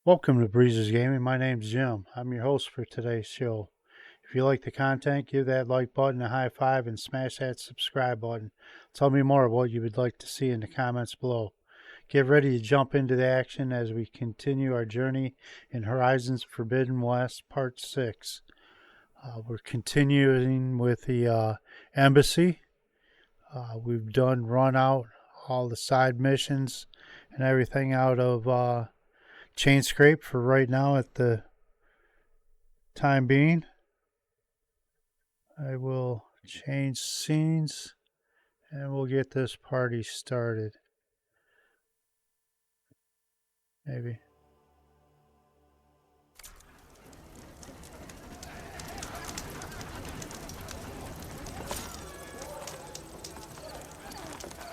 Welcome to Breezes Gaming. My name's Jim. I'm your host for today's show. If you like the content, give that like button a high five and smash that subscribe button. Tell me more what you would like to see in the comments below. Get ready to jump into the action as we continue our journey in Horizons Forbidden West Part 6. We're continuing with the embassy. We've run out all the side missions and everything out of Chain Scrape for right now at the time being. I will change scenes and we'll get this party started. Maybe.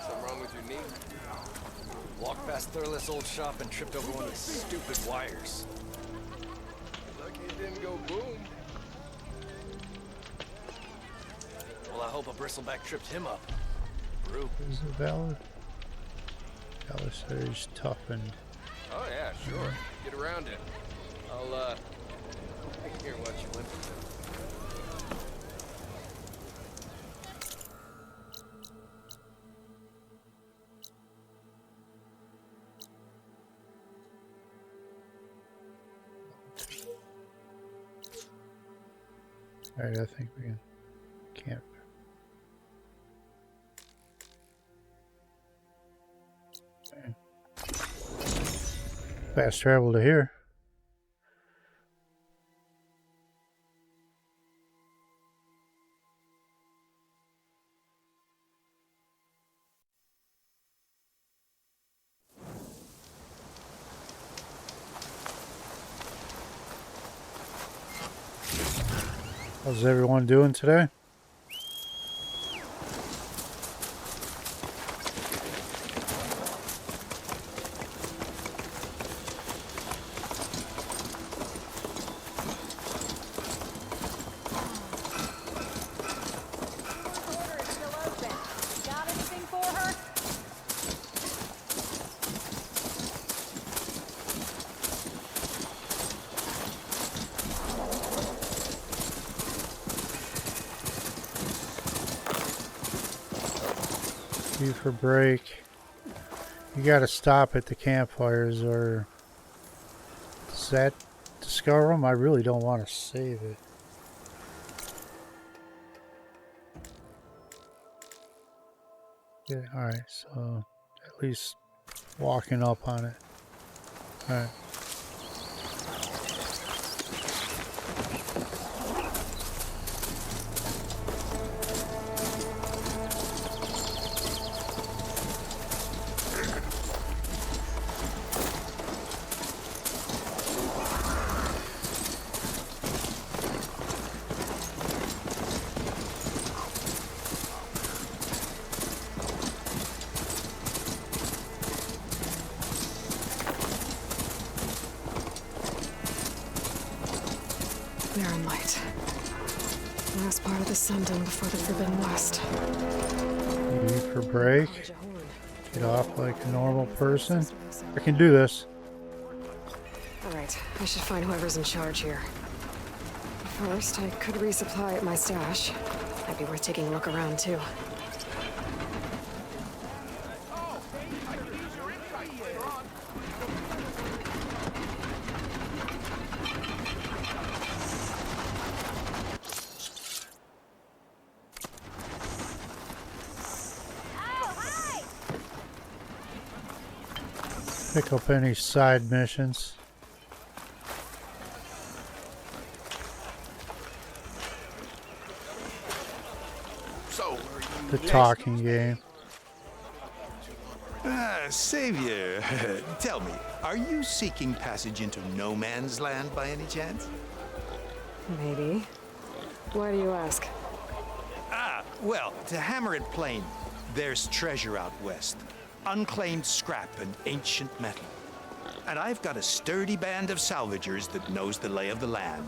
Something wrong with your knee? Walked past Thurless old shop and tripped over one of the stupid wires. Lucky it didn't go boom. Well, I hope a bristleback tripped him up. Brew. Is it valid? Palisades toughened. Oh yeah, sure. Get around it. I'll hear what you went through. Alright, I think we can camp. Okay. Fast travel to here. How's everyone doing today? For break. You gotta stop at the campfires, or does that discover them? I really don't want to save it. Yeah, alright, so at least walking up on it. Alright. Barren light. Last part of the Sundom before the Forbidden West. E for break. Get off like a normal person. I can do this. Alright, I should find whoever's in charge here. First, I could resupply at my stash. Might be worth taking a look around, too. Pick up any side missions. So, The talking game. Savior, tell me, are you seeking passage into no man's land by any chance? Maybe. Why do you ask? Well, to hammer it plain, there's treasure out west. Unclaimed scrap and ancient metal. And I've got a sturdy band of salvagers that knows the lay of the land.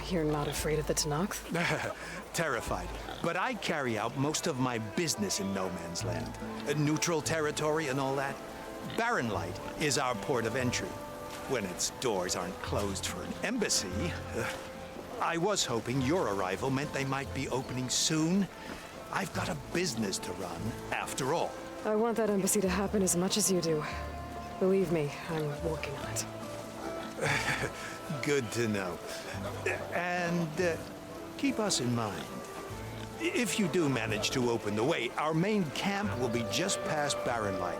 You're not afraid of the Tanakh? Terrified. But I carry out most of my business in no man's land. Neutral territory and all that. Barren Light is our port of entry. when its doors aren't closed for an embassy. I was hoping your arrival meant they might be opening soon. I've got a business to run, after all. I want that embassy to happen as much as you do. Believe me, I'm working on it. Good to know. And keep us in mind. If you do manage to open the way, our main camp will be just past Barren Light.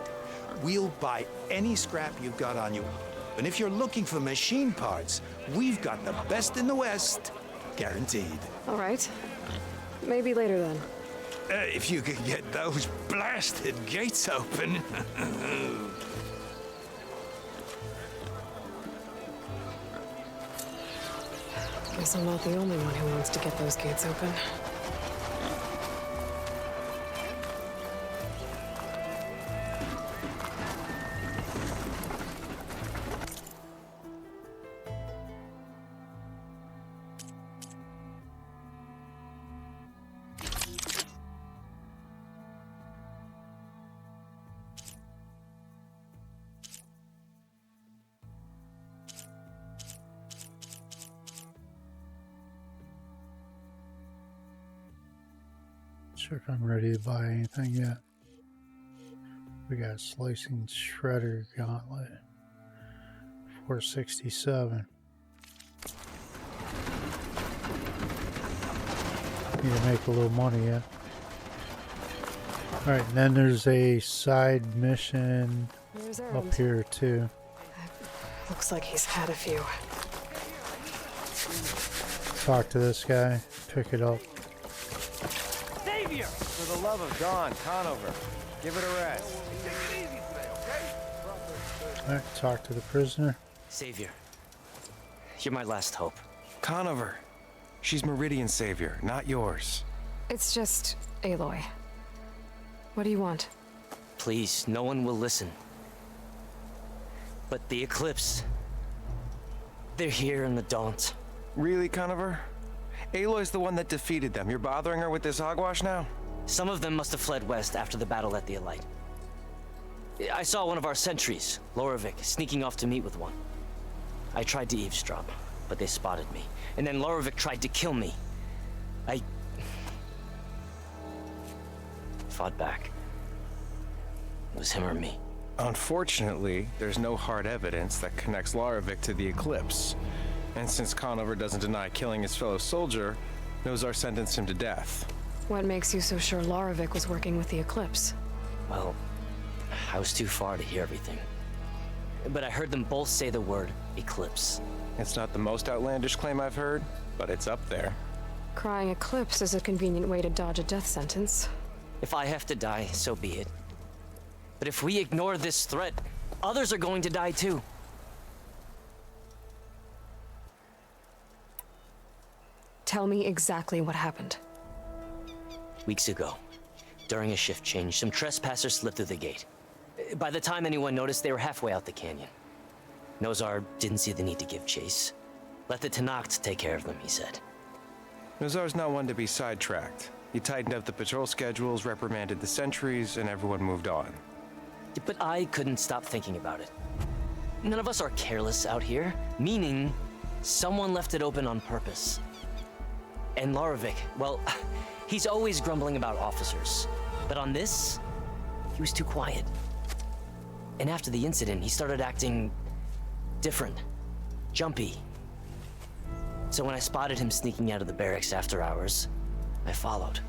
We'll buy any scrap you've got on you. And if you're looking for machine parts, we've got the best in the West. Guaranteed. All right. Maybe later then. If you could get those blasted gates open. Guess I'm not the only one who wants to get those gates open. Sure if I'm ready to buy anything yet. We got slicing shredder gauntlet. 467. Need to make a little money yet. Alright, and then there's a side mission There's up Erend. here too. Looks like he's had a few. Talk to this guy, pick it up. Savior! For the love of Dawn, Conover, give it a rest. Take it easy today, okay? Alright, talk to the prisoner. Savior, you're my last hope. Conover. She's Meridian's savior, not yours. It's just Aloy. What do you want? Please, no one will listen. But the Eclipse, they're here in the Daunt. Really, Conover? Aloy's the one that defeated them. You're bothering her with this hogwash now? Some of them must have fled west after the battle at the Elite. I saw one of our sentries, Lorovic, sneaking off to meet with one. I tried to eavesdrop, but they spotted me. And then Lorovic tried to kill me. I fought back. It was him or me. Unfortunately, there's no hard evidence that connects Lorovic to the Eclipse. And since Conover doesn't deny killing his fellow soldier, Nozar sentenced him to death. What makes you so sure Lorovic was working with the Eclipse? Well, I was too far to hear everything. But I heard them both say the word Eclipse. It's not the most outlandish claim I've heard, but it's up there. Crying Eclipse is a convenient way to dodge a death sentence. If I have to die, so be it. But if we ignore this threat, others are going to die too. Tell me exactly what happened. Weeks ago, during a shift change, some trespassers slipped through the gate. By the time anyone noticed, they were halfway out the canyon. Nozar didn't see the need to give chase. Let the Tenakth take care of them, he said. Nozar's not one to be sidetracked. He tightened up the patrol schedules, reprimanded the sentries, and everyone moved on. But I couldn't stop thinking about it. None of us are careless out here, meaning someone left it open on purpose. And Lorovic, well, he's always grumbling about officers. But on this, he was too quiet. And after the incident, he started acting different, jumpy. So when I spotted him sneaking out of the barracks after hours, I followed.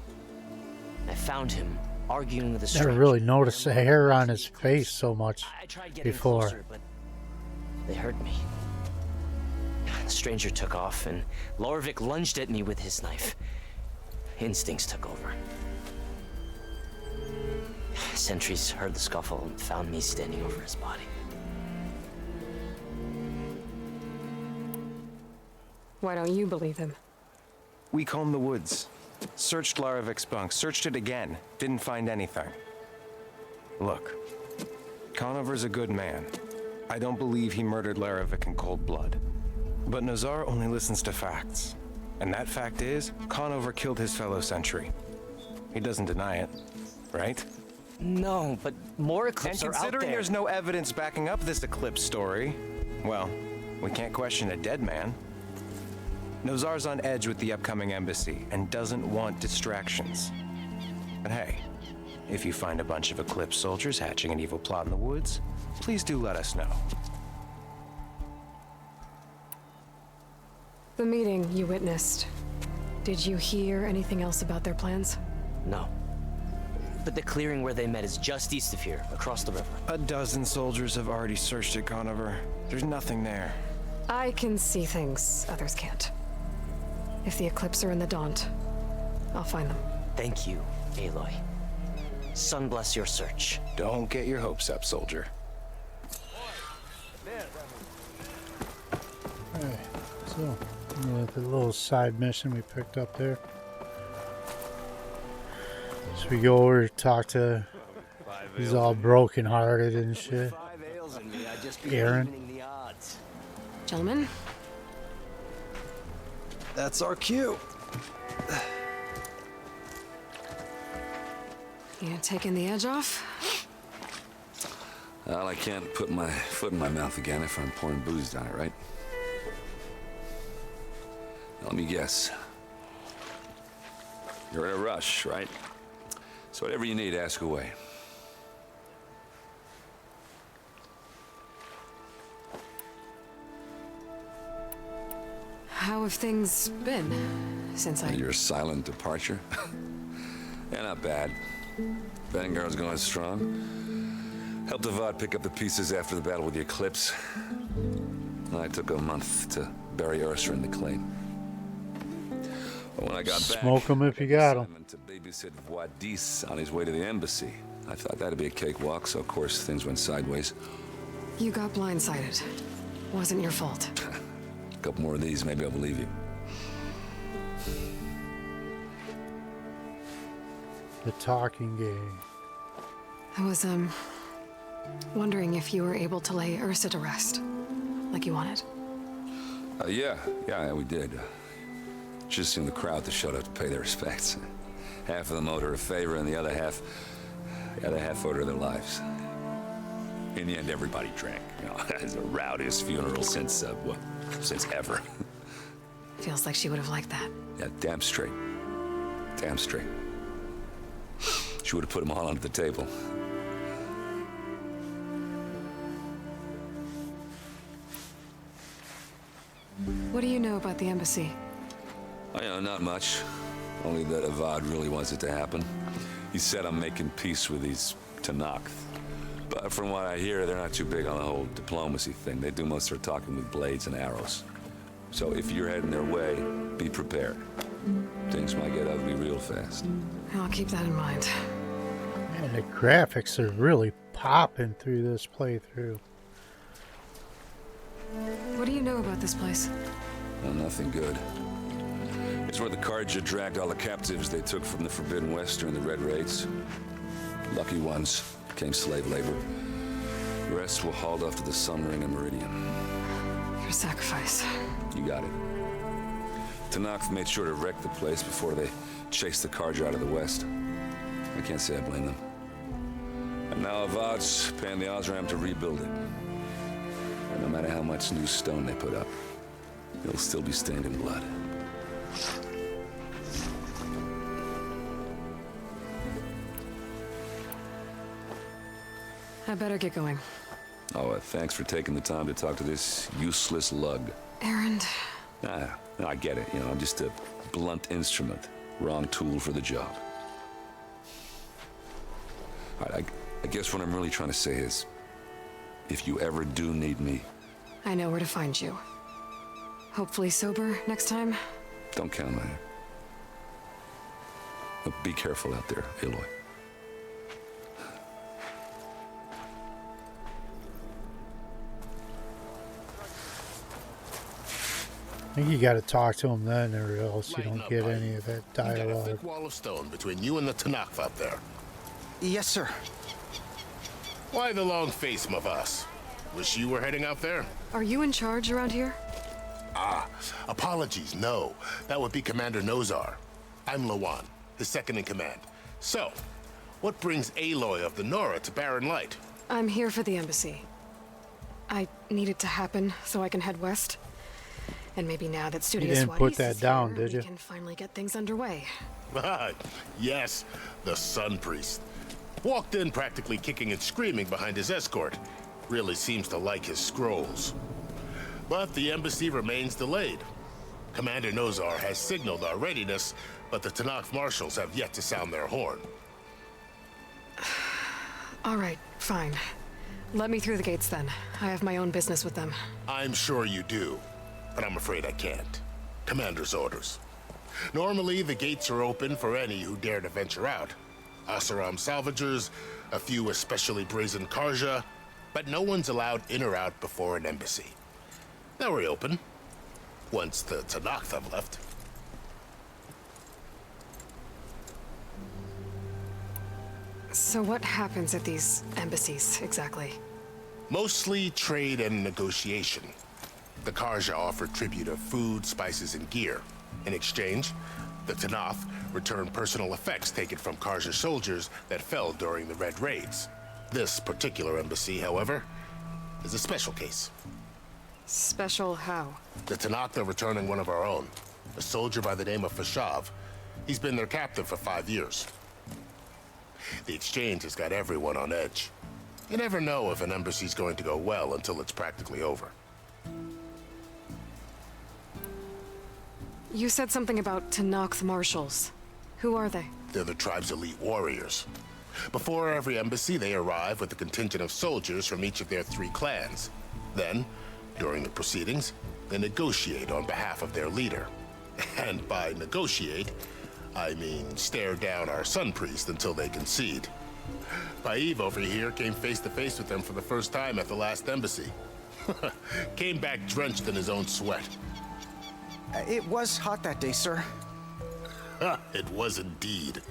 I found him arguing with a stranger. Never really noticed the hair on his face so much I tried getting before. closer, but they heard me. The stranger took off, and Lorovic lunged at me with his knife. Instincts took over. Sentries heard the scuffle and found me standing over his body. Why don't you believe him? We combed the woods, searched Larovic's bunk, searched it again, didn't find anything. Look, Conover's a good man. I don't believe he murdered Larovic in cold blood. But Nozar only listens to facts. And that fact is, Conover killed his fellow sentry. He doesn't deny it, right? No, but more And Eclipse are out considering there. there's no evidence backing up this Eclipse story, Well, we can't question a dead man. Nozar's on edge with the upcoming embassy and doesn't want distractions. But hey, if you find a bunch of Eclipse soldiers hatching an evil plot in the woods, please do let us know. The meeting you witnessed. Did you hear anything else about their plans? No. But the clearing where they met is just east of here, across the river. A dozen soldiers have already searched it, Conover. There's nothing there. I can see things others can't. If the Eclipse are in the Daunt, I'll find them. Thank you, Aloy. Sun bless your search. Don't get your hopes up, soldier. Hey, so the little side mission we picked up there. So we go over to talk to. He's all broken hearted and shit. Erend. Gentlemen? That's our cue. You taking the edge off? Well, I can't put my foot in my mouth again if I'm pouring booze down it, right? Now, let me guess. You're in a rush, right? So whatever you need, ask away. How have things been since Your silent departure? Yeah, not bad. Vanguard's going strong. Helped Avad pick up the pieces after the battle with the Eclipse. I took a month to bury Ursa in the claim. But when I got back, Smoke him if you got him. to babysit Wadis on his way to the embassy. I thought that'd be a cakewalk, so of course things went sideways. You got blindsided. Wasn't your fault. A couple more of these, maybe I'll believe you. The talking game. I was, wondering if you were able to lay Ursa to rest, like you wanted. Yeah, we did. Just seemed the crowd to shut up to pay their respects. Half of them owed her a favor, and the other half owed her their lives. In the end, everybody drank. You know, it's the rowdiest funeral since ever. Feels like she would have liked that. Yeah, damn straight. Damn straight. She would have put them all onto the table. What do you know about the embassy? Not much. Only that Avad really wants it to happen. He said I'm making peace with these Tenakth. But from what I hear, they're not too big on the whole diplomacy thing. They do most of their talking with blades and arrows. So if you're heading their way, be prepared. Things might get ugly real fast. I'll keep that in mind. Man, the graphics are really popping through this playthrough. What do you know about this place? Well, nothing good. It's where the Carja dragged all the captives they took from the Forbidden West during the Red Raids. Lucky ones became slave labor. The rest were hauled off to the Sun Ring and Meridian. Your sacrifice. You got it. Tenakth made sure to wreck the place before they chased the Carja out of the West. I can't say I blame them. And now Avad's paying the Osram to rebuild it. And no matter how much new stone they put up, it'll still be stained in blood. I better get going. Oh, thanks for taking the time to talk to this useless lug. Erend. No, I get it. I'm just a blunt instrument. Wrong tool for the job. All right, I guess what I'm really trying to say is, if you ever do need me... I know where to find you. Hopefully sober next time. Don't count on it. But be careful out there, Aloy. I think you got to talk to him then, or else you don't get any of that You got a dialogue. thick wall of stone between you and the Tenakth out there. Yes, sir. Why the long face, Mavas? Wish you were heading out there? Are you in charge around here? Apologies, no. That would be Commander Nozar. I'm Lawan, his second in command. So, what brings Aloy of the Nora to Barren Light? I'm here for the embassy. I need it to happen so I can head west. And maybe now that Studio didn't Swadis put that is down, here, did you? we can finally get things underway. Yes, the Sun Priest. Walked in practically kicking and screaming behind his escort. Really seems to like his scrolls. But the embassy remains delayed. Commander Nozar has signaled our readiness, but the Tanakh marshals have yet to sound their horn. All right, fine. Let me through the gates then. I have my own business with them. I'm sure you do, but I'm afraid I can't. Commander's orders. Normally, the gates are open for any who dare to venture out. Asaram Salvagers, a few especially brazen Karja, but no one's allowed in or out before an embassy. They'll reopen, once the Tanakh have left. So what happens at these embassies, exactly? Mostly trade and negotiation. The Karja offer tribute of food, spices, and gear. In exchange, the Tanakh return personal effects taken from Karja soldiers that fell during the Red Raids. This particular embassy, however, is a special case. Special how? The Tanakh are returning one of our own, a soldier by the name of Fashav. He's been their captain for 5 years. The exchange has got everyone on edge. You never know if an embassy's going to go well until it's practically over. You said something about Tanakh marshals. Who are they? They're the tribe's elite warriors. Before every embassy, they arrive with a contingent of soldiers from each of their 3 clans. Then, during the proceedings, they negotiate on behalf of their leader. And by negotiate, I mean stare down our Sun Priest until they concede. Paiv over here came face to face with them for the first time at the last embassy. Came back drenched in his own sweat. It was hot that day, sir. It was indeed.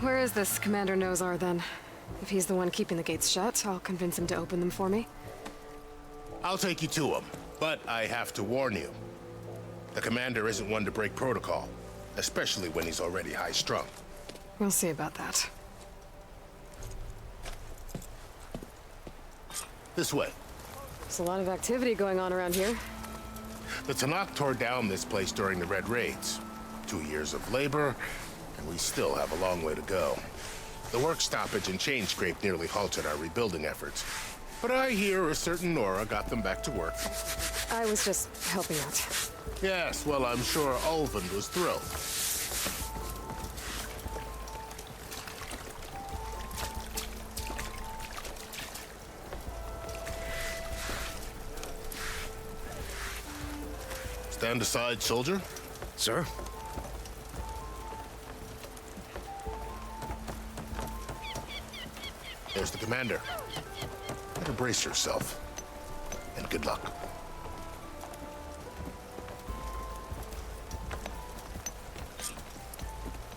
Where is this Commander Nozar, then? If he's the one keeping the gates shut, I'll convince him to open them for me. I'll take you to him, but I have to warn you. The commander isn't one to break protocol, especially when he's already high-strung. We'll see about that. This way. There's a lot of activity going on around here. The Tanakh tore down this place during the Red Raids. 2 years of labor, and we still have a long way to go. The work stoppage and chain scrape nearly halted our rebuilding efforts. But I hear a certain Nora got them back to work. I was just helping out. Yes, well, I'm sure Ulvund was thrilled. Stand aside, soldier. Sir? There's the commander. Better brace yourself. And good luck.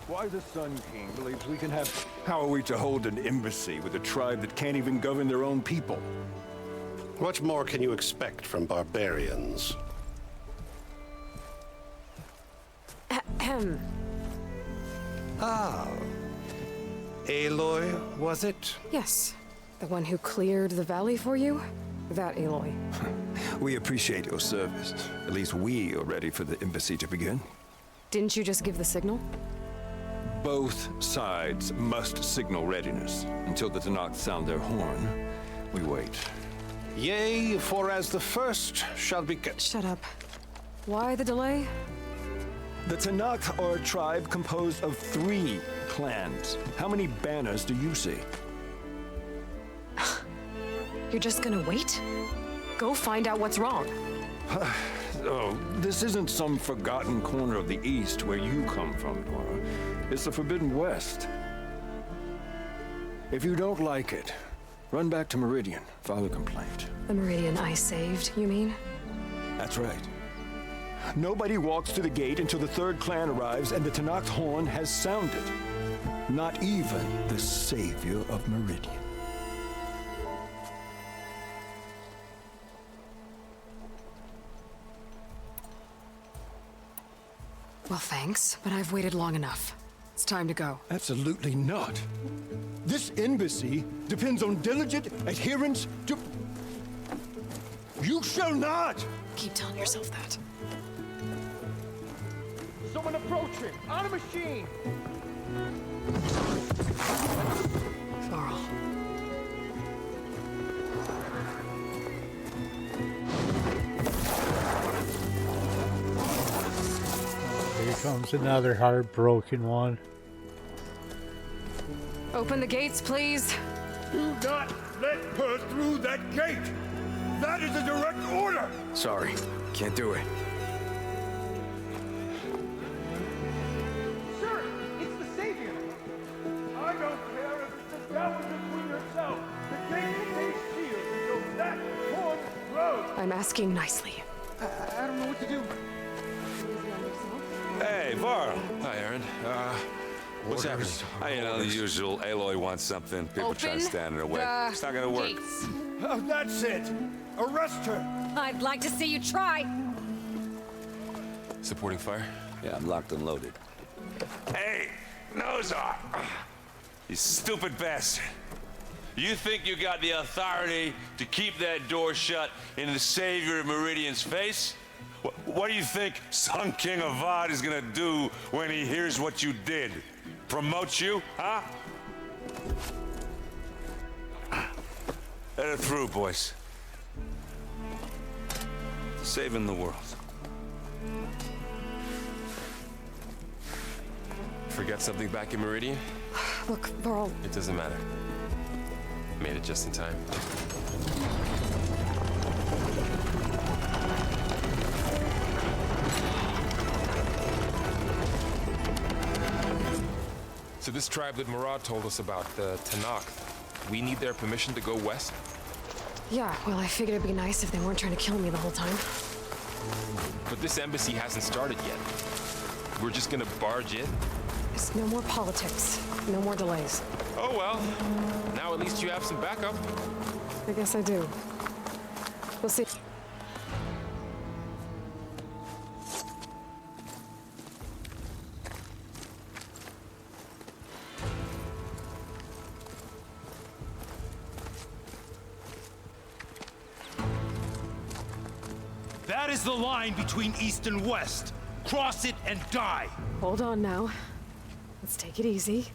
Why the Sun King believes we can have... How are we to hold an embassy with a tribe that can't even govern their own people? What more can you expect from barbarians? Ahem. Aloy, was it? Yes. The one who cleared the valley for you? That Aloy. We appreciate your service. At least we are ready for the embassy to begin. Didn't you just give the signal? Both sides must signal readiness. Until the Tanakh sound their horn, we wait. Yea, for as the first shall be... Shut up. Why the delay? The Tanakh are a tribe composed of 3 clans. How many banners do you see? You're just gonna wait? Go find out what's wrong. Oh, this isn't some forgotten corner of the East where you come from, Nora. It's the Forbidden West. If you don't like it, run back to Meridian, file a complaint. The Meridian I saved, you mean? That's right. Nobody walks to the gate until the 3rd clan arrives and the Tanakh's horn has sounded. Not even the savior of Meridian. Well, thanks, but I've waited long enough. It's time to go. Absolutely not. This embassy depends on diligent adherence to... You shall not! Keep telling yourself that. Someone approaching! On a machine! Varl. Here comes another heartbroken one. Open the gates, please. Do not let her through that gate! That is a direct order! Sorry, can't do it. Sir, it's the Savior! I don't care if it's the Dowager Queen herself! The gate contains shields until that horn blows! I'm asking nicely. I don't know what to do. Hey, Varl. Hi, Erend. What's happening? You know, the usual. Aloy wants something. People try to stand in her way. It's not gonna work. Gates. Oh, that's it! Arrest her! I'd like to see you try. Supporting fire? Yeah, I'm locked and loaded. Hey, Nozar! You stupid bastard. You think you got the authority to keep that door shut in the Savior of Meridian's face? What do you think Sun King Avad is gonna do when he hears what you did? Promote you, huh? Let her through, boys. Saving the world. Forget something back in Meridian? Look, Varl. It doesn't matter. Made it just in time. So this tribe that Murad told us about, the Tanakh, we need their permission to go west? Yeah, well, I figured it'd be nice if they weren't trying to kill me the whole time. But this embassy hasn't started yet. We're just gonna barge in? It's no more politics. No more delays. Oh well. Now at least you have some backup. I guess I do. We'll see. That is the line between East and West. Cross it and die. Hold on now. Let's take it easy.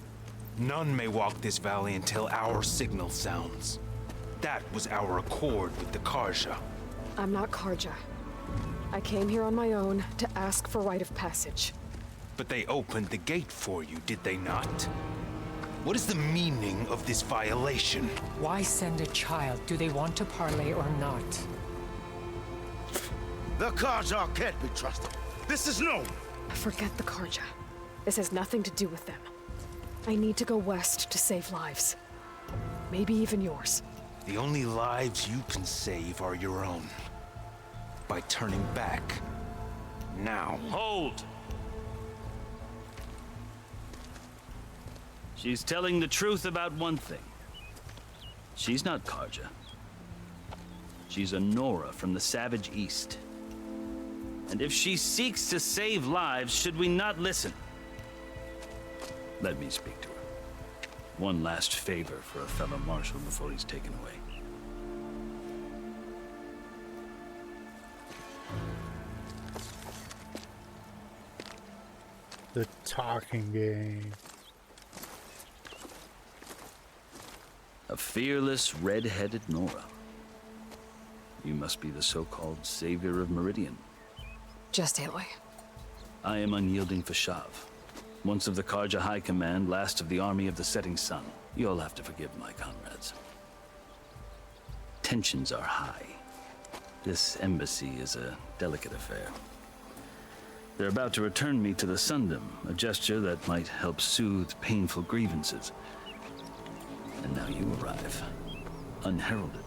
None may walk this valley until our signal sounds. That was our accord with the Karja. I'm not Karja. I came here on my own to ask for rite of passage. But they opened the gate for you, did they not? What is the meaning of this violation? Why send a child? Do they want to parley or not? The Karja can't be trusted. This is known. Forget the Karja. This has nothing to do with them. I need to go west to save lives. Maybe even yours. The only lives you can save are your own. By turning back. Now. Hold! She's telling the truth about one thing. She's not Karja. She's a Nora from the Savage East. And if she seeks to save lives, should we not listen? Let me speak to her. One last favor for a fellow marshal before he's taken away. The talking game. A fearless, red-headed Nora. You must be the so-called savior of Meridian. Just Aloy. I am unyielding Fashav. Once of the Karja High Command, last of the army of the setting sun. You'll have to forgive my comrades. Tensions are high. This embassy is a delicate affair. They're about to return me to the Sundom, a gesture that might help soothe painful grievances. And now you arrive, unheralded.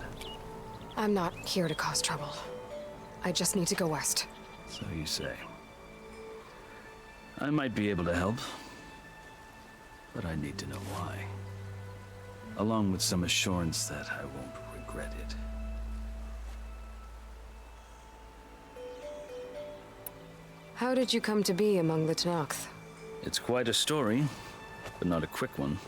I'm not here to cause trouble. I just need to go west. So you say. I might be able to help, but I need to know why. Along with some assurance that I won't regret it. How did you come to be among the Tanakh? It's quite a story, but not a quick one.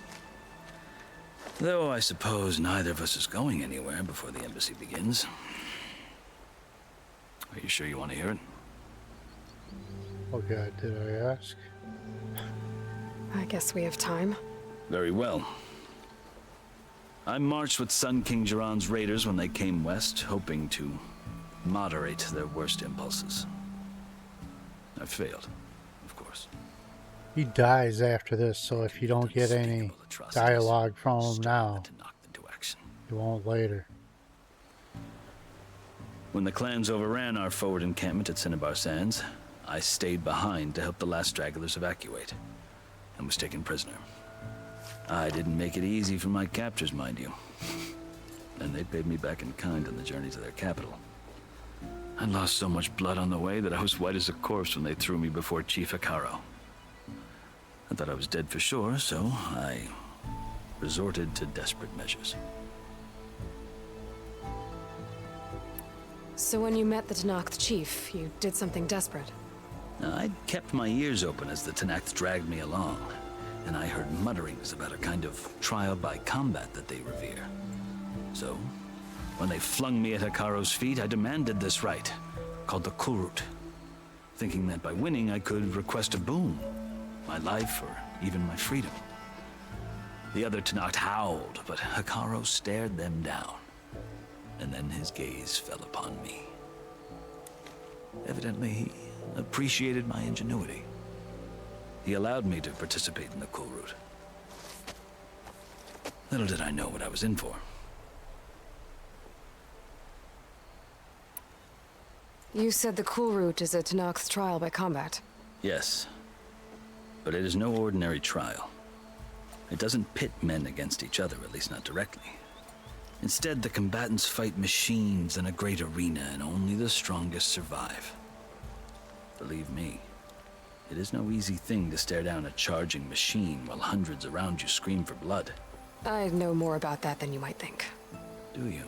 Though I suppose neither of us is going anywhere before the embassy begins. Are you sure you want to hear it? Oh God, did I ask? I guess we have time. Very well. I marched with Sun King Jiran's raiders when they came west, hoping to moderate their worst impulses. I failed, of course. He dies after this, so if you don't get any dialogue from him now, you won't later. When the clans overran our forward encampment at Cinnabar Sands, I stayed behind to help the last stragglers evacuate, and was taken prisoner. I didn't make it easy for my captors, mind you. And they paid me back in kind on the journey to their capital. I lost so much blood on the way that I was white as a corpse when they threw me before Chief Hekaro. I thought I was dead for sure, so I resorted to desperate measures. So when you met the Tenakth chief, you did something desperate? I'd kept my ears open as the Tenakth dragged me along, and I heard mutterings about a kind of trial by combat that they revere. So, when they flung me at Hekaro's feet, I demanded this right, called the Kulrut, thinking that by winning I could request a boon, my life or even my freedom. The other Tenakth howled, but Hekaro stared them down, and then his gaze fell upon me. Evidently, he appreciated my ingenuity. He allowed me to participate in the Kulrut. Little did I know what I was in for. You said the Kulrut is a Tenakth trial by combat. Yes, but it is no ordinary trial. It doesn't pit men against each other, at least not directly. Instead, the combatants fight machines in a great arena, and only the strongest survive. Believe me, it is no easy thing to stare down a charging machine while hundreds around you scream for blood. I know more about that than you might think. Do you?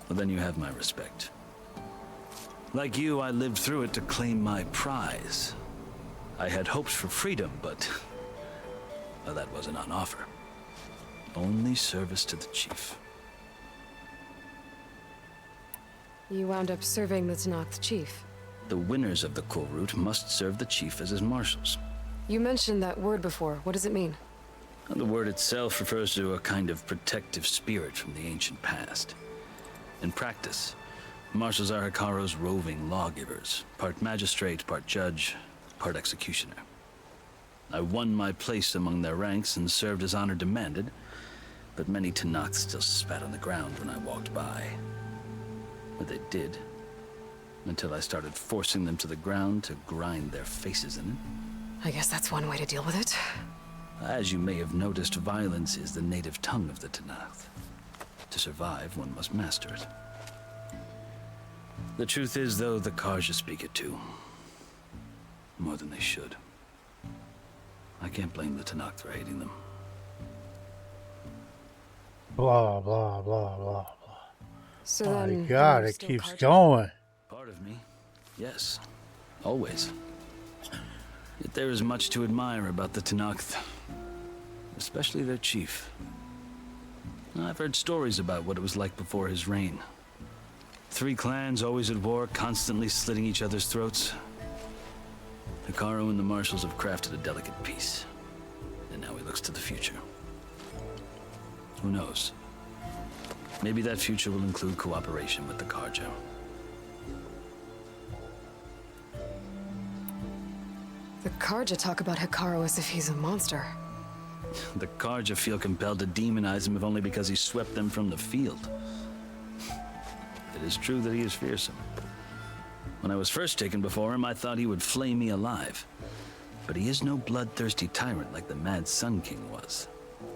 Well, then you have my respect. Like you, I lived through it to claim my prize. I had hopes for freedom, but well, that wasn't on offer. Only service to the chief. You wound up serving the Tenakth chief. The winners of the Kulrut must serve the chief as his marshals. You mentioned that word before. What does it mean? The word itself refers to a kind of protective spirit from the ancient past. In practice, marshals are Hekaro's roving lawgivers, part magistrate, part judge, part executioner. I won my place among their ranks and served as honor demanded, but many Tenakth still spat on the ground when I walked by. But they did, until I started forcing them to the ground to grind their faces in it. I guess that's one way to deal with it. As you may have noticed, violence is the native tongue of the Tenakth. To survive, one must master it. The truth is, though, the Karja speak it too. More than they should. I can't blame the Tenakth for hating them. Blah, blah, blah, blah, blah. So My then, God, it keeps going. Part of me, yes. Always. Yet there is much to admire about the Tenakth. Especially their chief. I've heard stories about what it was like before his reign. 3 clans always at war, constantly slitting each other's throats. Hekaro and the marshals have crafted a delicate peace. And now he looks to the future. Who knows? Maybe that future will include cooperation with the Karja. The Karja talk about Hekaro as if he's a monster. The Karja feel compelled to demonize him if only because he swept them from the field. It is true that he is fearsome. When I was first taken before him, I thought he would flay me alive. But he is no bloodthirsty tyrant like the Mad Sun King was.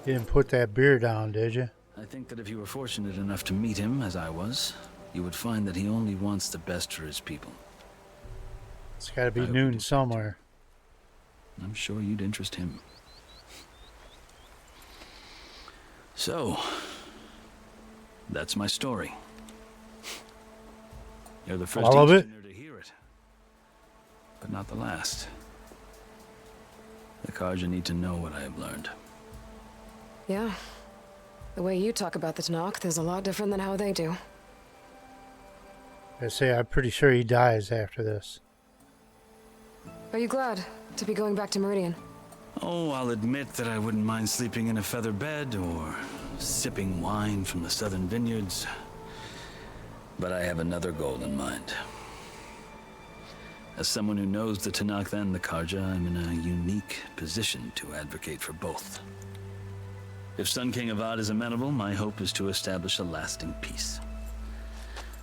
You didn't put that beer down, did you? I think that if you were fortunate enough to meet him, as I was, you would find that he only wants the best for his people. It's got to be noon somewhere. I'm sure you'd interest him. So, that's my story. You're the first All of it? Easterner to hear it, but not the last. The Karja need to know what I have learned. Yeah. The way you talk about the Tanakh is a lot different than how they do. I say I'm pretty sure he dies after this. Are you glad to be going back to Meridian? Oh, I'll admit that I wouldn't mind sleeping in a feather bed or sipping wine from the southern vineyards. But I have another goal in mind. As someone who knows the Tanakh and the Karja, I'm in a unique position to advocate for both. If Sun King Avad is amenable, my hope is to establish a lasting peace.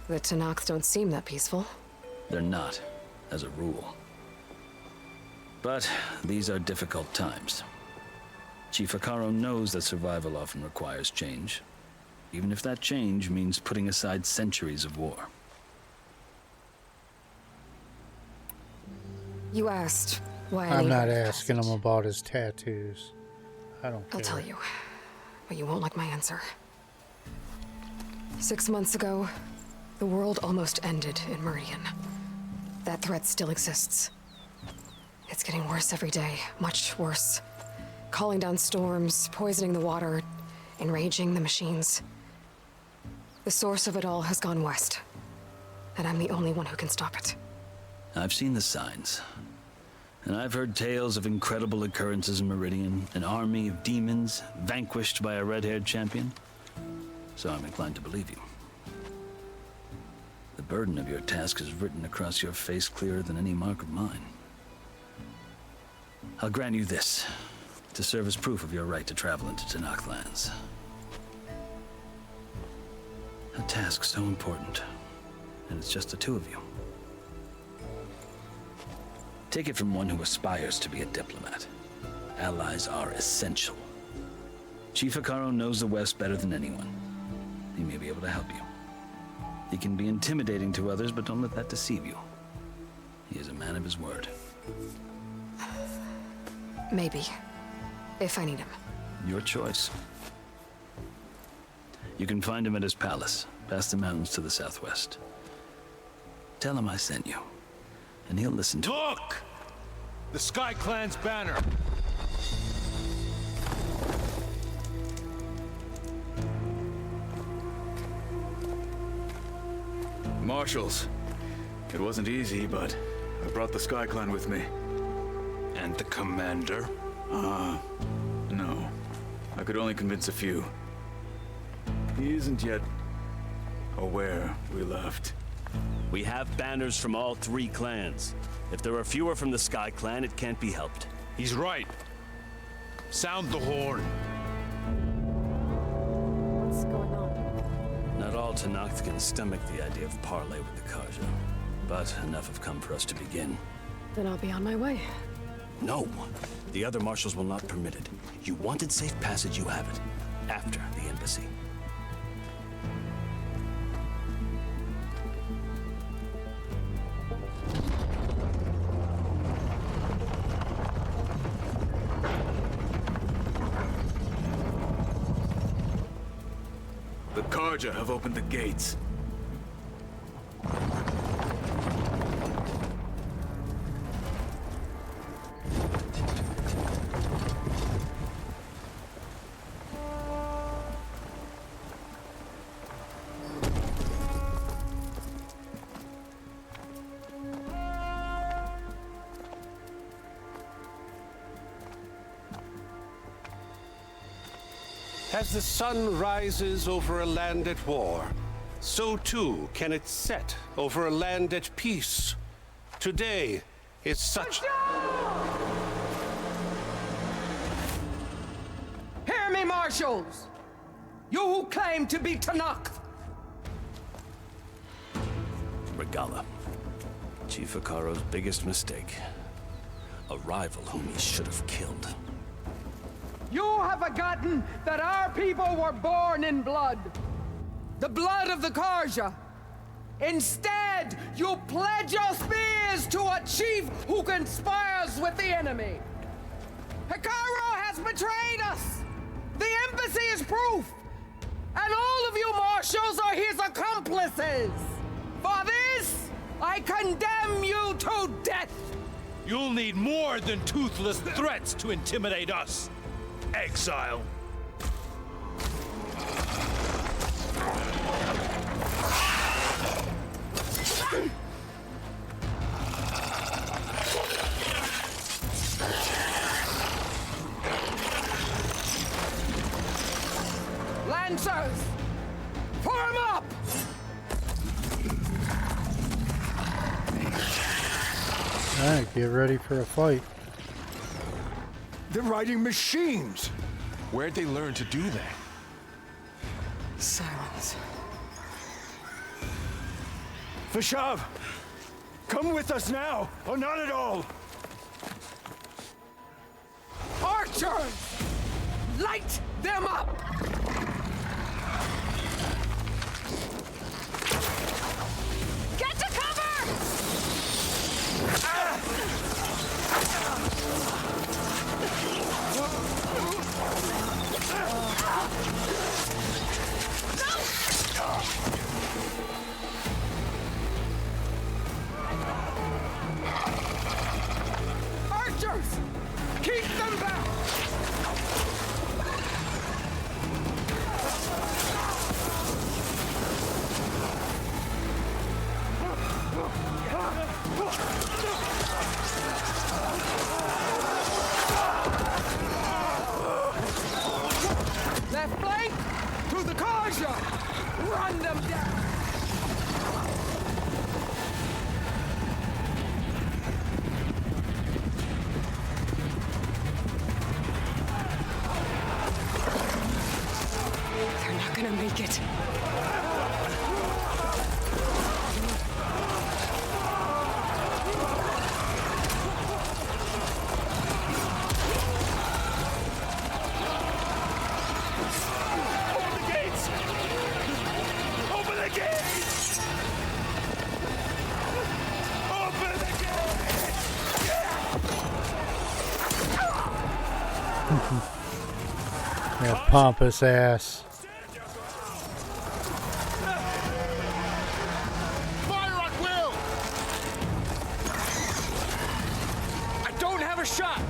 The Tanakh don't seem that peaceful. They're not, as a rule. But these are difficult times. Chief Akaro knows that survival often requires change, even if that change means putting aside centuries of war. You asked why I'm not asking him about his tattoos. I don't care. I'll tell you, but you won't like my answer. 6 months ago, the world almost ended in Meridian. That threat still exists. It's getting worse every day, much worse. Calling down storms, poisoning the water, enraging the machines. The source of it all has gone west, and I'm the only one who can stop it. I've seen the signs, and I've heard tales of incredible occurrences in Meridian, an army of demons vanquished by a red-haired champion. So I'm inclined to believe you. The burden of your task is written across your face clearer than any mark of mine. I'll grant you this, to serve as proof of your right to travel into Tanakh lands. A task so important, and it's just the two of you. Take it from one who aspires to be a diplomat. Allies are essential. Chief Akaro knows the West better than anyone. He may be able to help you. He can be intimidating to others, but don't let that deceive you. He is a man of his word. Maybe. If I need him. Your choice. You can find him at his palace, past the mountains to the southwest. Tell him I sent you, and he'll listen to— Look! The Sky Clan's banner! Marshals. It wasn't easy, but I brought the Sky Clan with me. And the commander? No. I could only convince a few. He isn't yet aware we left. We have banners from all 3 clans. If there are fewer from the Sky Clan, it can't be helped. He's right. Sound the horn. What's going on? Not all Tanakh can stomach the idea of parley with the Karja, but enough have come for us to begin. Then I'll be on my way. No. The other marshals will not permit it. You wanted safe passage, you have it. After the embassy. The Karja have opened the gates. As the sun rises over a land at war, so too can it set over a land at peace. Today is such... Hear me, marshals! You who claim to be Tanakh! Ragalla. Chief Akaro's biggest mistake. A rival whom he should have killed. You have forgotten that our people were born in blood. The blood of the Karja. Instead, you pledge your spears to a chief who conspires with the enemy. Akaro has betrayed us. The embassy is proof. And all of you marshals are his accomplices. For this, I condemn you to death. You'll need more than toothless threats to intimidate us. Exile. Lancers! Form up! Alright, get ready for a fight. They're riding machines. Where'd they learn to do that? Silence. Fashav, come with us now, or not at all. Archers! Light them up! Get to cover! Archers! Keep them back! Left flank to the Karja! Run them down! They're not gonna make it. That pompous ass. Fire at will! I don't have a shot!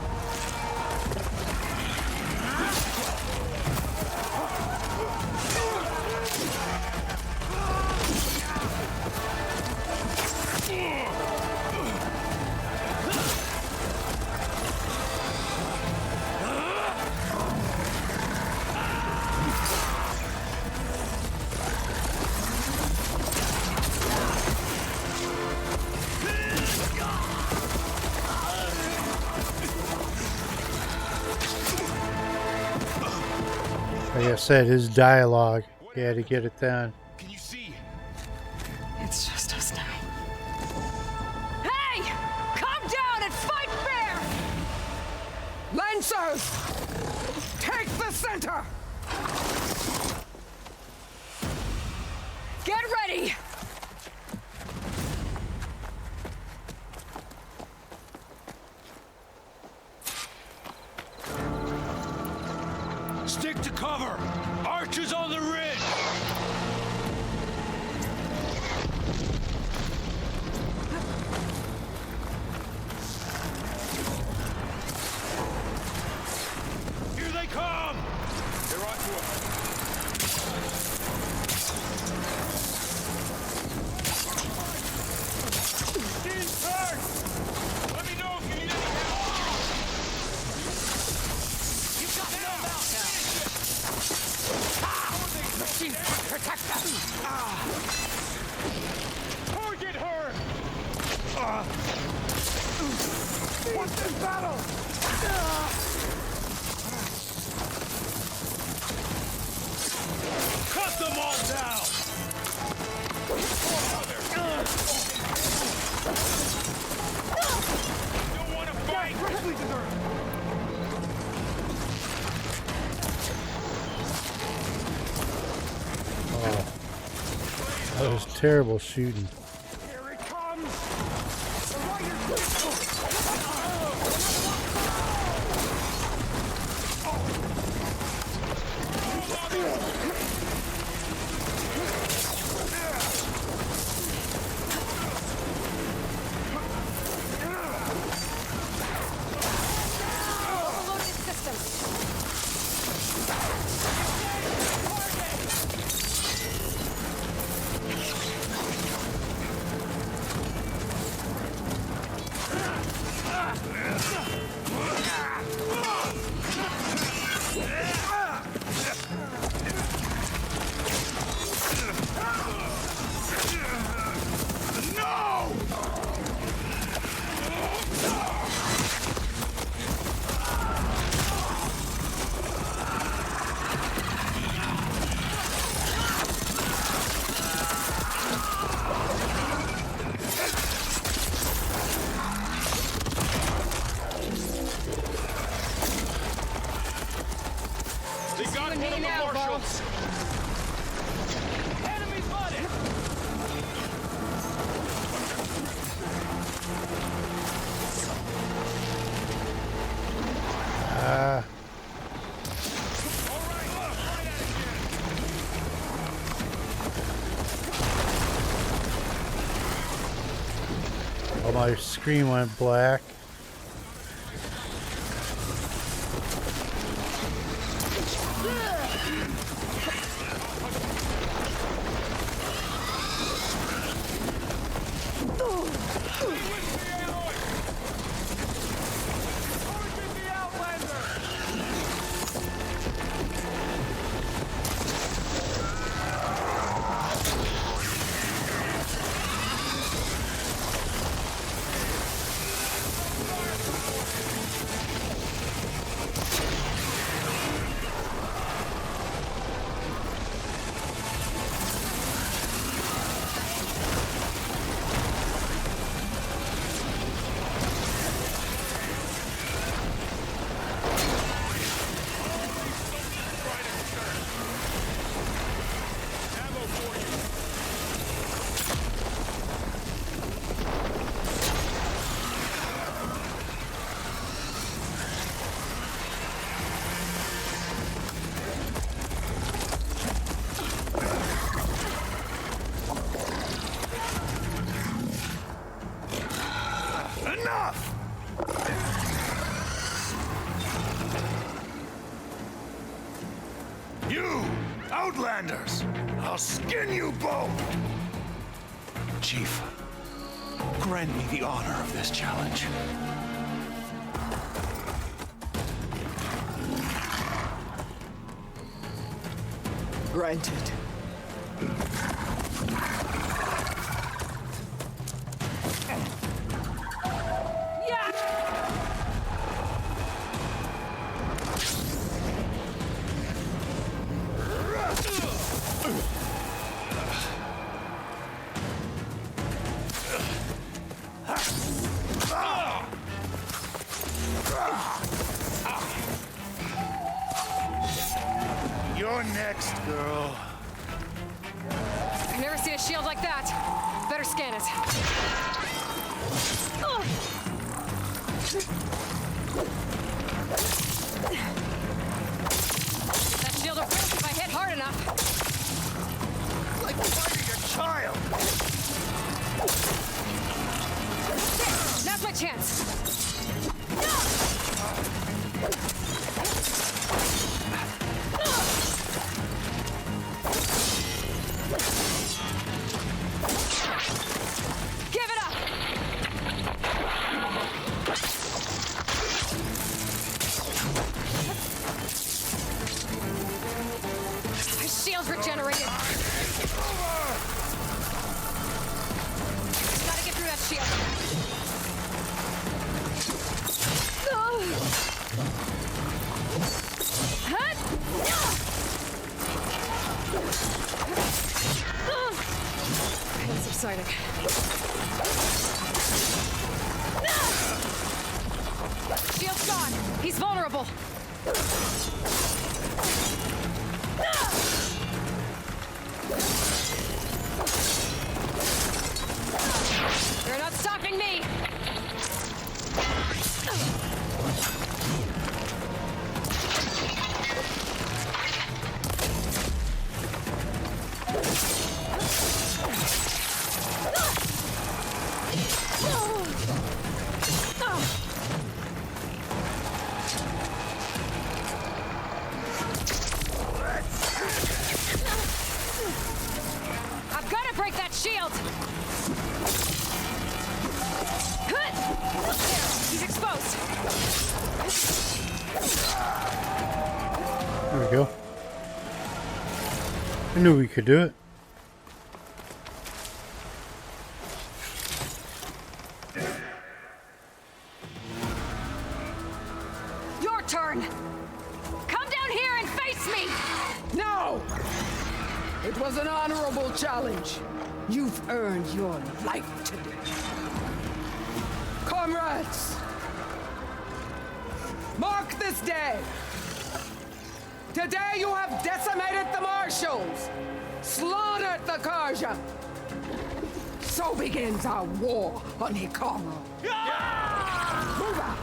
Like I said, his dialogue, he had to get it done. Can you see? It's just us now. Hey! Come down and fight fair! Lancers! Take the center! Get ready! Stick to cover! Archers on the ridge! Here they come! They're on to us. In turn! Let me know if you need any help! You've got no mouth now! Machine protect us! Target her! What's this battle? Cut them all down! Don't want to fight! Richly deserved! That was terrible shooting. Here it comes! on me now, Vol. Enemy spotted! Oh, my screen went black. You, Outlanders! I'll skin you both! Chief, grant me the honor of this challenge. Granted. You're next, girl. I've never seen a shield like that. Better scan it. That shield will break if I hit hard enough. Like fighting a child! There, now's my chance. Give it up! My shield's regenerated. Gotta get through that shield. That's exciting. Shield's gone. He's vulnerable. You're not stopping me. I've got to break that shield. He's exposed. There we go. I knew we could do it. Your turn. Come down here and face me. No! It was an honorable challenge. You've earned your life today. Comrades, mark this day Today you have decimated the marshals, slaughtered the Karja. So begins our war on Hikaru. Move out!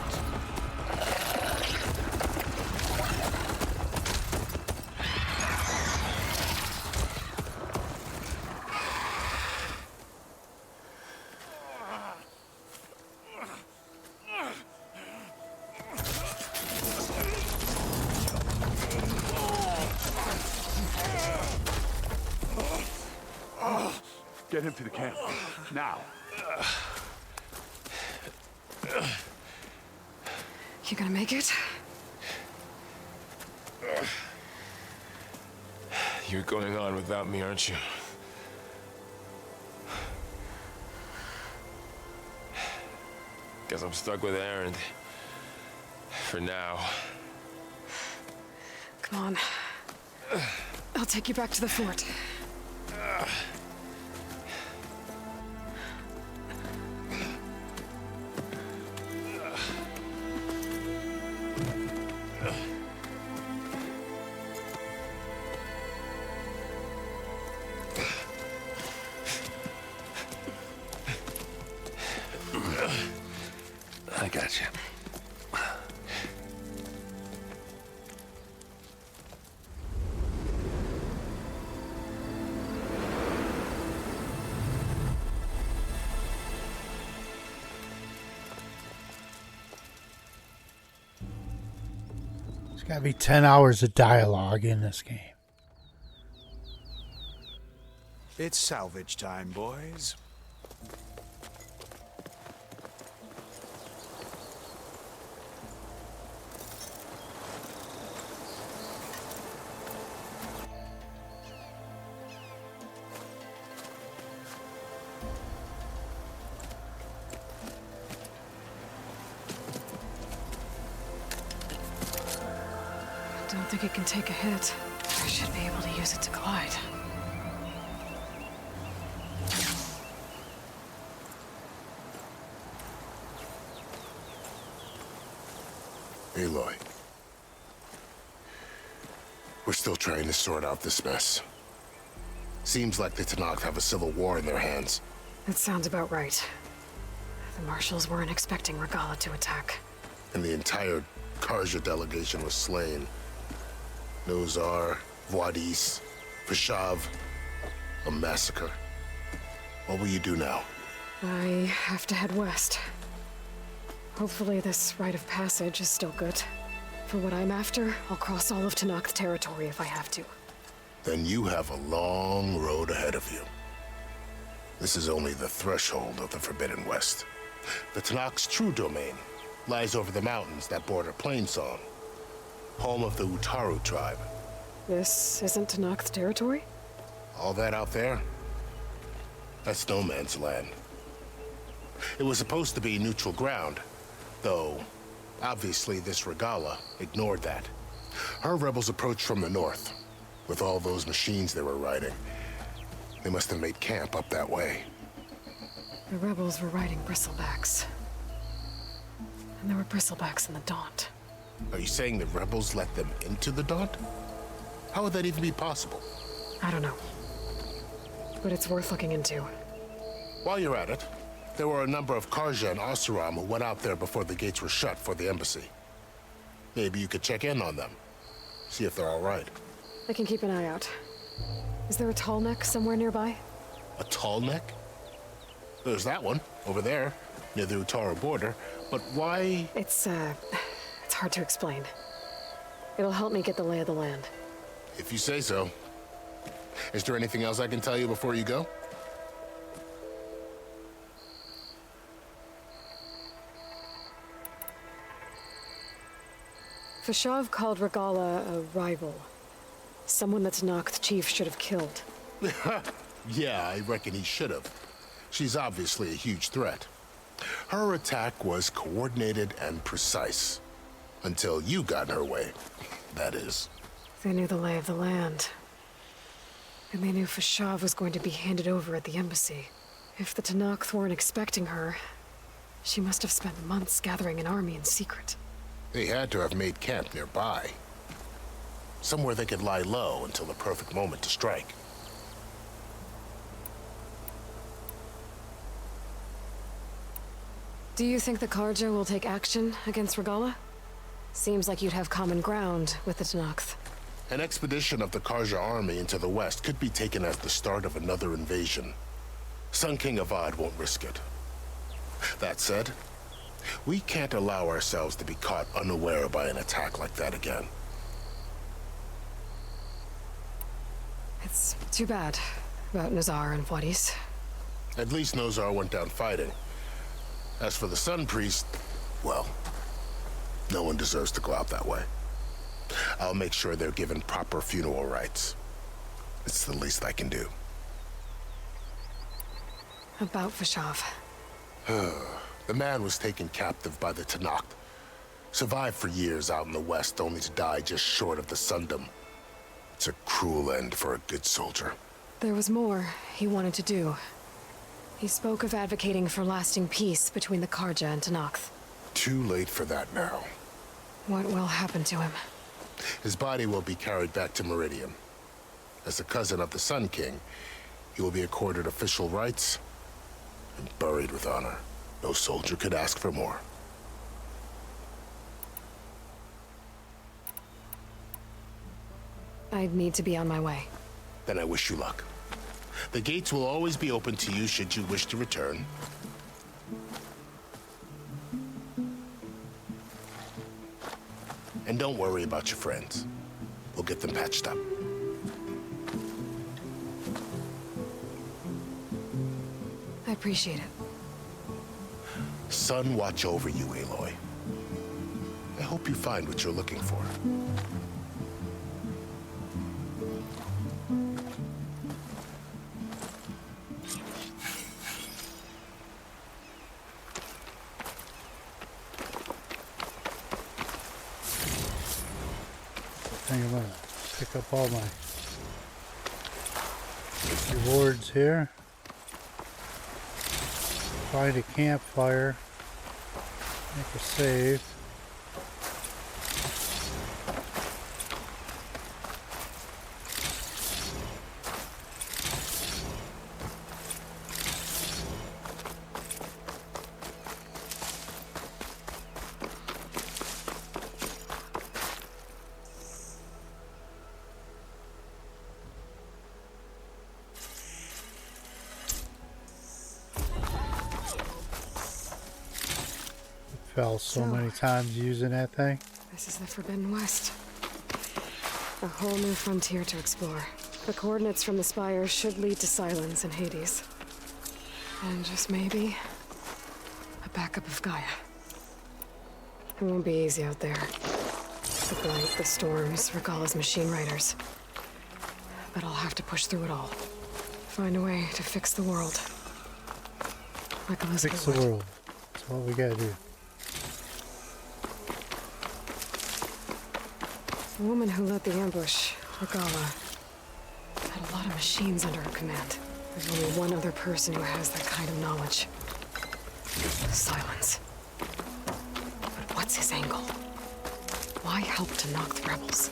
Get him to the camp. Now. You gonna make it? You're going on without me, aren't you? Guess I'm stuck with Erend. For now. Come on. I'll take you back to the fort. I got you. There's got to be 10 hours of dialogue in this game. It's salvage time, boys. I don't think it can take a hit. I should be able to use it to glide. Aloy. We're still trying to sort out this mess. Seems like the Tenakth have a civil war in their hands. That sounds about right. The marshals weren't expecting Ragalla to attack. And the entire Karja delegation was slain. Nozar, Voidis, Fashav. A massacre. What will you do now? I have to head west. Hopefully this rite of passage is still good. For what I'm after, I'll cross all of Tenakth territory if I have to. Then you have a long road ahead of you. This is only the threshold of the Forbidden West. The Tenakth's true domain lies over the mountains that border Plainsong, home of the Utaru tribe. This isn't Tenakth territory? All that out there? That's no man's land. It was supposed to be neutral ground, though obviously this Regalla ignored that. Her rebels approached from the north, with all those machines they were riding. They must have made camp up that way. The rebels were riding bristlebacks. And there were bristlebacks in the Daunt. Are you saying the rebels let them into the Daunt? How would that even be possible? I don't know. But it's worth looking into. While you're at it, there were a number of Karja and Oseram who went out there before the gates were shut for the embassy. Maybe you could check in on them. See if they're all right. I can keep an eye out. Is there a tall neck somewhere nearby? A tall neck? There's that one, over there, near the Utaru border. But why? It's hard to explain. It'll help me get the lay of the land. If you say so. Is there anything else I can tell you before you go? Fashav called Ragalla a rival. Someone that Tenakth chief should have killed. Yeah, I reckon he should have. She's obviously a huge threat. Her attack was coordinated and precise. Until you got in her way, that is. They knew the lay of the land. And they knew Fashav was going to be handed over at the embassy. If the Tenakth weren't expecting her, she must have spent months gathering an army in secret. They had to have made camp nearby. somewhere they could lie low until the perfect moment to strike. Do you think the Carja will take action against Regalla? Seems like you'd have common ground with the Tenakth. An expedition of the Carja army into the west could be taken as the start of another invasion. Sun King Avad won't risk it. That said, we can't allow ourselves to be caught unaware by an attack like that again. It's too bad about Nazar and Wadis. At least Nozar went down fighting. As for the Sun Priest, well, no one deserves to go out that way. I'll make sure they're given proper funeral rites. It's the least I can do. About Fashav. The man was taken captive by the Tenakth. Survived for years out in the west, only to die just short of the Sundom. It's a cruel end for a good soldier. There was more he wanted to do. He spoke of advocating for lasting peace between the Carja and Tenakth. Too late for that now. What will happen to him? His body will be carried back to Meridian. As a cousin of the Sun King, he will be accorded official rights and buried with honor. No soldier could ask for more. I'd need to be on my way. Then I wish you luck. The gates will always be open to you should you wish to return. And don't worry about your friends. We'll get them patched up. I appreciate it. Sun watch over you, Aloy. I hope you find what you're looking for. I'm gonna pick up all my rewards here. Find a campfire. Make a save. Fell so many times using that thing. This is the Forbidden West. A whole new frontier to explore. The coordinates from the spire should lead to Silence and Hades. And just maybe, a backup of Gaia. It won't be easy out there. The blight, the storms, Regalla's machine riders. But I'll have to push through it all. Find a way to fix the world. Like Elizabeth Fix the would. world. That's what we gotta do. The woman who led the ambush, Ragalla, had a lot of machines under her command. There's only one other person who has that kind of knowledge. Silence. But what's his angle? Why help to knock the rebels?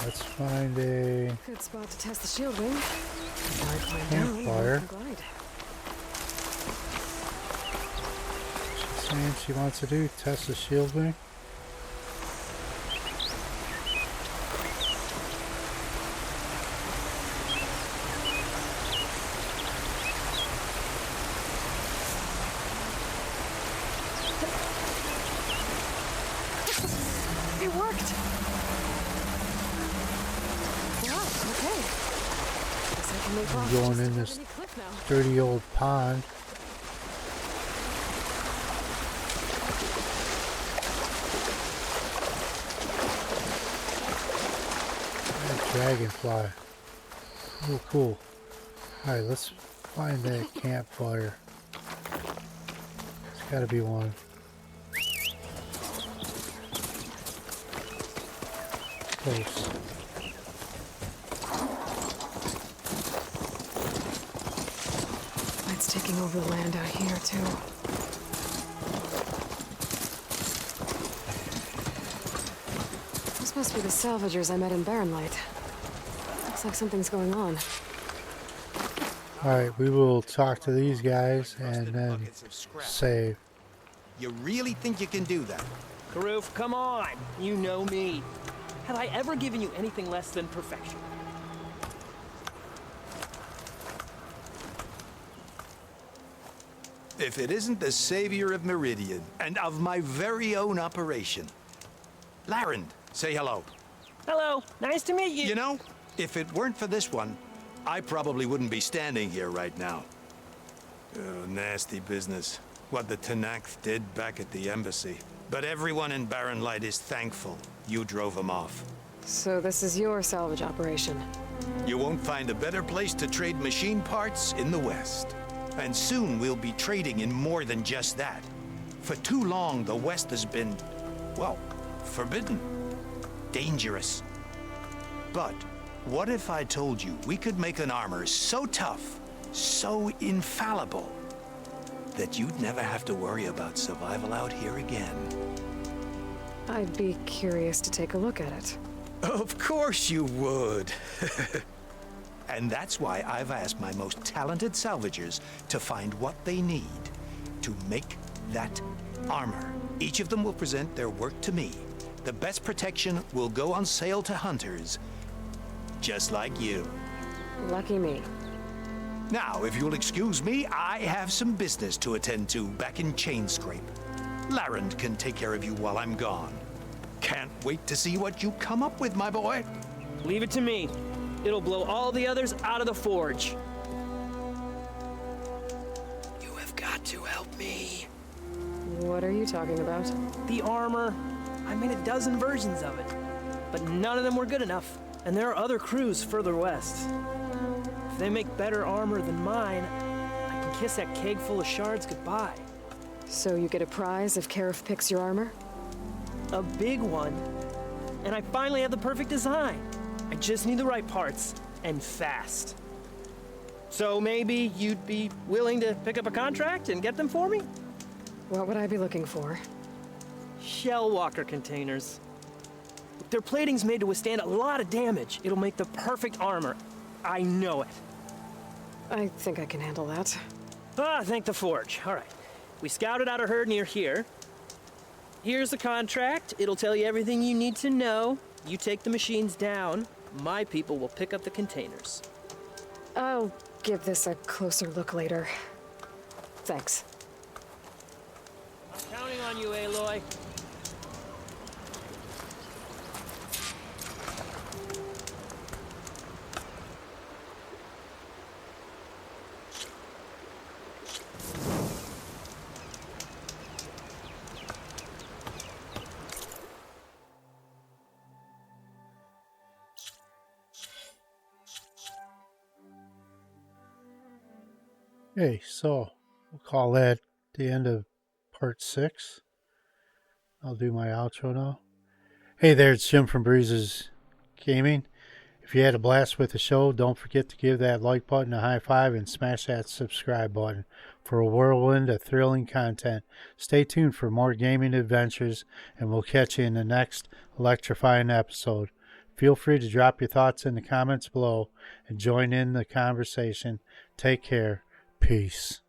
Let's find a Good spot to test the shield ring. Before I climb campfire. down, glide. She's saying she wants to do test the shield wing. It worked! Wow, okay. Guess I can make I'm rock going just in about this any cliff now. dirty old pond. A dragonfly. Oh, cool. Alright, let's find that campfire. There's gotta be one. close. It's taking over the land out here, too. This must be the Salvagers I met in Barrenlight. Looks like something's going on. Alright, we will talk to these guys and then save. You really think you can do that? Karoof, come on! You know me. Have I ever given you anything less than perfection? If it isn't the savior of Meridian and of my very own operation. Larend, say hello. Hello, nice to meet you. You know, if it weren't for this one, I probably wouldn't be standing here right now. Oh, nasty business. What the Tenakth did back at the embassy. But everyone in Barrenlight is thankful you drove them off. So this is your salvage operation? You won't find a better place to trade machine parts in the West. And soon we'll be trading in more than just that. For too long, the West has been, well, forbidden. Dangerous. But what if I told you we could make an armor so tough, so infallible, that you'd never have to worry about survival out here again? I'd be curious to take a look at it. Of course you would. And that's why I've asked my most talented salvagers to find what they need to make that armor. Each of them will present their work to me. The best protection will go on sale to hunters, just like you. Lucky me. Now, if you'll excuse me, I have some business to attend to back in Chainscrape. Larend can take care of you while I'm gone. Can't wait to see what you come up with, my boy. Leave it to me. It'll blow all the others out of the forge. You have got to help me. What are you talking about? The armor. I made a dozen versions of it, but none of them were good enough. And there are other crews further west. If they make better armor than mine, I can kiss that keg full of shards goodbye. So you get a prize if Karif picks your armor? A big one. And I finally have the perfect design. I just need the right parts, and fast. So maybe you'd be willing to pick up a contract and get them for me? What would I be looking for? Shell walker containers. Their plating's made to withstand a lot of damage. It'll make the perfect armor. I know it. I think I can handle that. Thank the forge. All right. We scouted out a herd near here. Here's the contract. It'll tell you everything you need to know. You take the machines down. My people will pick up the containers. I'll give this a closer look later. Thanks. I'm counting on you, Aloy. Okay, so we'll call that the end of part 6. I'll do my outro now. Hey there, it's Jim from Breezes Gaming. If you had a blast with the show, don't forget to give that like button a high five and smash that subscribe button for a whirlwind of thrilling content. Stay tuned for more gaming adventures, and we'll catch you in the next electrifying episode. Feel free to drop your thoughts in the comments below and join in the conversation. Take care. Peace.